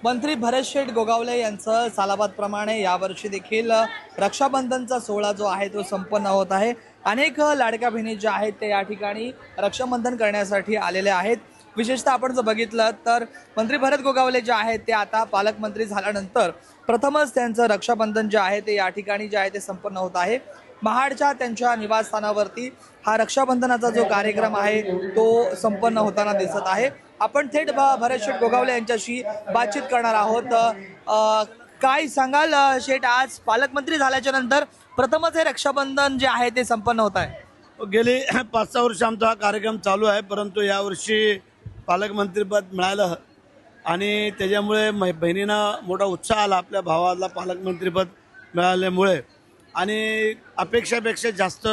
मंत्री भरत शेठ गोगावले यांचं सालाबादप्रमाणे यावर्षी देखील रक्षाबंधनचा सोहळा जो आहे तो संपन्न होत आहे। अनेक लाडक्या बहिणी ज्या आहेत ते या ठिकाणी रक्षाबंधन करण्यासाठी आलेले आहेत। विशेषतः आपण जर बघितलं तर मंत्री भरत गोगावले जे आहेत ते आता पालकमंत्री झाल्यानंतर प्रथमच त्यांचं रक्षाबंधन जे आहे ते या ठिकाणी जे आहे ते संपन्न होत आहे। महाडच्या त्यांच्या निवासस्थानावरती हा रक्षाबंधनाचा जो कार्यक्रम आहे तो संपन्न होताना दिसत आहे। आपण थेट भरत शेठ गोगावले यांच्याशी बातचीत करणार आहोत। काय सांगाल शेठ, आज पालकमंत्री झाल्याच्या नंतर प्रथमच हे रक्षाबंधन जे आहे ते संपन्न होत आहे। गेली 5-6 वर्ष आमचा हा कार्यक्रम चालू आहे, परंतु यावर्षी पालकमंत्रीपद मिळालं आणि त्याच्यामुळे बहिणींना मोठा उत्साह आला आपल्या भावाला पालकमंत्रीपद मिळाल्यामुळे। आणि अपेक्षापेक्षा जास्त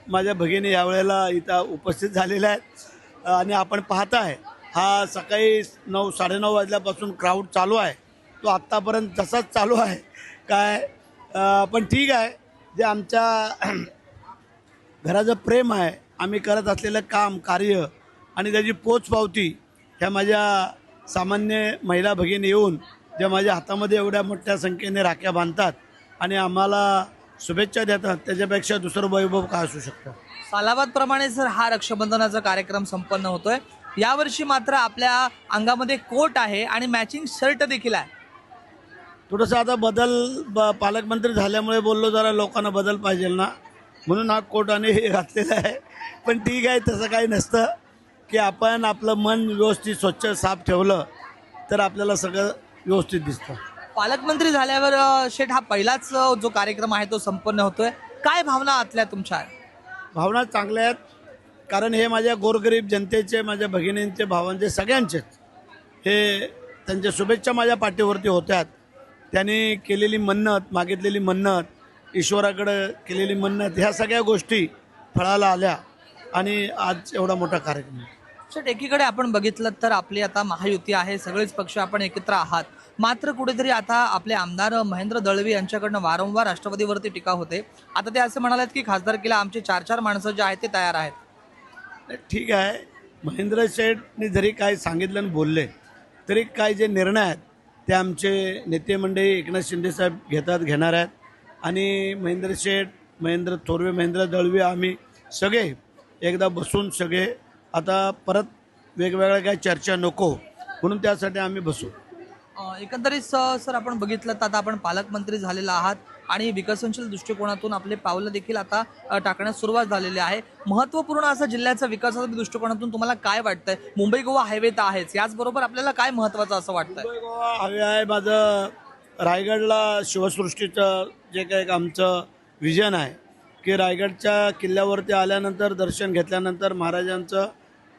माझ्या भगिनी यावेळेला इथं उपस्थित झालेल्या आहेत। आणि आपण पाहताय हा सकाळी 9-9:30 वाजल्यापासून क्राऊड चालू आहे, तो आत्तापर्यंत तसाच चालू आहे काय। पण ठीक आहे, जे आमच्या घराचं प्रेम आहे, आम्ही करत असलेलं काम कार्य आणि त्याची पोचपावती ह्या माझ्या सामान्य महिला भगिनी येऊन ज्या माझ्या हातामध्ये एवढ्या मोठ्या संख्येने राख्या बांधतात आणि आम्हाला शुभेच्छा देतात, त्याच्यापेक्षा दुसरं वैभव काय असू शकतं। सालाबादप्रमाणे सर हा रक्षाबंधनाचा कार्यक्रम संपन्न होतोय। यावर्षी मात्र आपल्या अंगामध्ये कोट आहे आणि मॅचिंग शर्ट देखील आहे। थोडंसं आता पालकमंत्री झाल्यामुळे बोललो जरा लोकांना बदल पाहिजे ना, म्हणून हा कोट आणि हे घातलेला आहे। पण ठीक आहे, तसं काही नसतं की आपण आपलं मन व्यवस्थित स्वच्छ साफ ठेवलं तर आपल्याला सगळं व्यवस्थित दिसतं। पालकमंत्री झाल्यावर शेठ हा पहिलाच जो कार्यक्रम आहे तो संपन्न होतोय, काय भावना आतल्या तुमच्या? भावना चांगल्या आहेत, कारण हे माझ्या गोरगरीब जनतेचे, माझ्या भगिनींचे, भावांचे, सगळ्यांचेच हे त्यांच्या शुभेच्छा माझ्या पाठीवरती होत्यात। त्यांनी केलेली मन्नत, मागितलेली मन्नत, ईश्वराकडे केलेली मन्नत, ह्या सगळ्या गोष्टी फळाला आल्या आणि आज एवढा मोठा कार्यक्रम। शेठ, एकीकडे आपण बघितलं तर आपली आता महायुती आहे, सगळेच पक्ष आपण एकत्र आहात, मात्र कुठेतरी आता आपले आमदार महेंद्र दळवी यांच्याकडनं वारंवार राष्ट्रवादीवरती टीका होते। आता ते असं म्हणालेत की खासदारकीला आमचे 4-4 माणसं जे आहेत ते तयार आहेत। ठीक आहे, महेंद्र शेठने जरी काय सांगितलं आणि बोलले तरी काय जे निर्णय आहेत ते आमचे नेते मंडळी एकनाथ शिंदेसाहेब घेणार आहेत। आणि महेंद्र शेठ, महेंद्र थोरवे, महेंद्र दळवी आम्ही सगळे एकदा बसून सगळे आता परत वेगवेगळ्या काही चर्चा नको म्हणून त्यासाठी आम्ही बसू। एकंदरीत सर आपण बघितलं तर आता आपण पालकमंत्री झालेला आहात आणि विकसनशील दृष्टिकोनातून आपले पावलं देखील आता टाकण्यास सुरुवात झालेली आहे। महत्त्वपूर्ण असं जिल्ह्याच्या विकासाच्या दृष्टिकोनातून तुम्हाला काय वाटतंय? मुंबई गोवा हायवे तर आहेच, याचबरोबर आपल्याला काय महत्त्वाचं असं वाटतंय? मुंबई गोवा हायवे आहे, माझं रायगडला शिवसृष्टीचं जे काही आमचं विजन आहे की रायगडच्या किल्ल्यावरती आल्यानंतर दर्शन घेतल्यानंतर महाराजांचं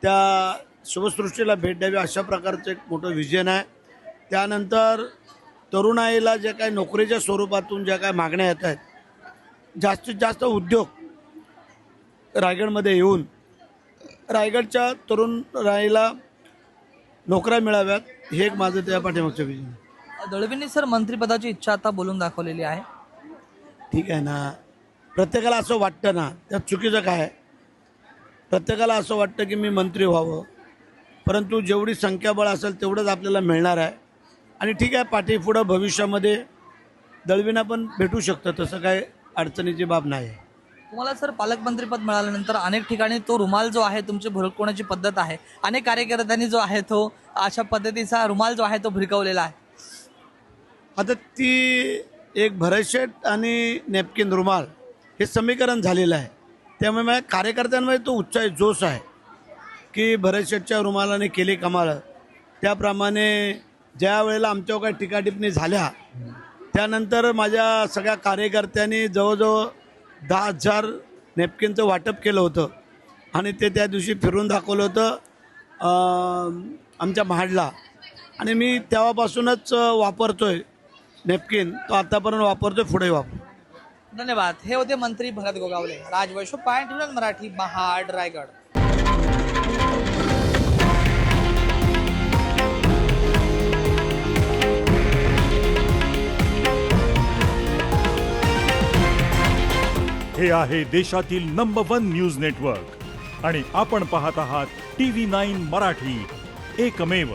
त्या शिवसृष्टीला भेट द्यावी अशा प्रकारचं एक मोठं विजन आहे। त्यानंतर तरुणाईला जे काही नोकरीच्या स्वरूपातून ज्या काही मागण्या येत आहेत, जास्तीत जास्त उद्योग रायगडमध्ये येऊन रायगडच्या तरुणाईला नोकऱ्या मिळाव्यात, हे एक माझं त्या पाठीमागचं विजन आहे। दळवींनी सर मंत्रिपदाची इच्छा आता बोलून दाखवलेली आहे। ठीक आहे ना, प्रत्येकाला असं वाटतं ना, त्यात चुकीचं काय आहे? प्रत्येकाला असं वाटतं की मी मंत्री व्हावं, परंतु जेवढी संख्याबळ असेल तेवढंच आपल्याला मिळणार आहे। आणि ठीक आहे, पाठीपुढं भविष्यामध्ये दळवींना पण भेटू शकतं, तसं काय अडचणीची बाब नाही आहे। तुम्हाला सर पालकमंत्रीपद मिळाल्यानंतर अनेक ठिकाणी तो रुमाल जो आहे तुमची भुरकवण्याची पद्धत आहे, अनेक कार्यकर्त्यांनी जो आहे तो अशा पद्धतीचा रुमाल जो आहे तो भिरकवलेला आहे। आता ती एक भरत शेठ आणि नॅपकिन रुमाल हे समीकरण झालेलं आहे, त्यामुळे माझ्या कार्यकर्त्यांमध्ये तो उत्साह जोश आहे की भरत शेठच्या रुमालाने केली कमाल। त्याप्रमाणे ज्या वेळेला आमच्यावर काही टीकाटिप्पणी झाल्या त्यानंतर माझ्या सगळ्या कार्यकर्त्यांनी जवळजवळ 10,000 नॅपकिनचं वाटप केलं होतं आणि ते त्या दिवशी फिरून दाखवलं होतं आमच्या महाडला। आणि मी तेव्हापासूनच वापरतोय नॅपकिन, तो आतापर्यंत वापरतोय, पुढे वापर। धन्यवाद। हे होते मंत्री भरत गोगावले। राजवैश्व .1 मराठी, महाड, रायगड। हे आहे देशातील नंबर 1 न्यूज नेटवर्क आणि आपण पाहत आहात TV9 मराठी, एकमेव।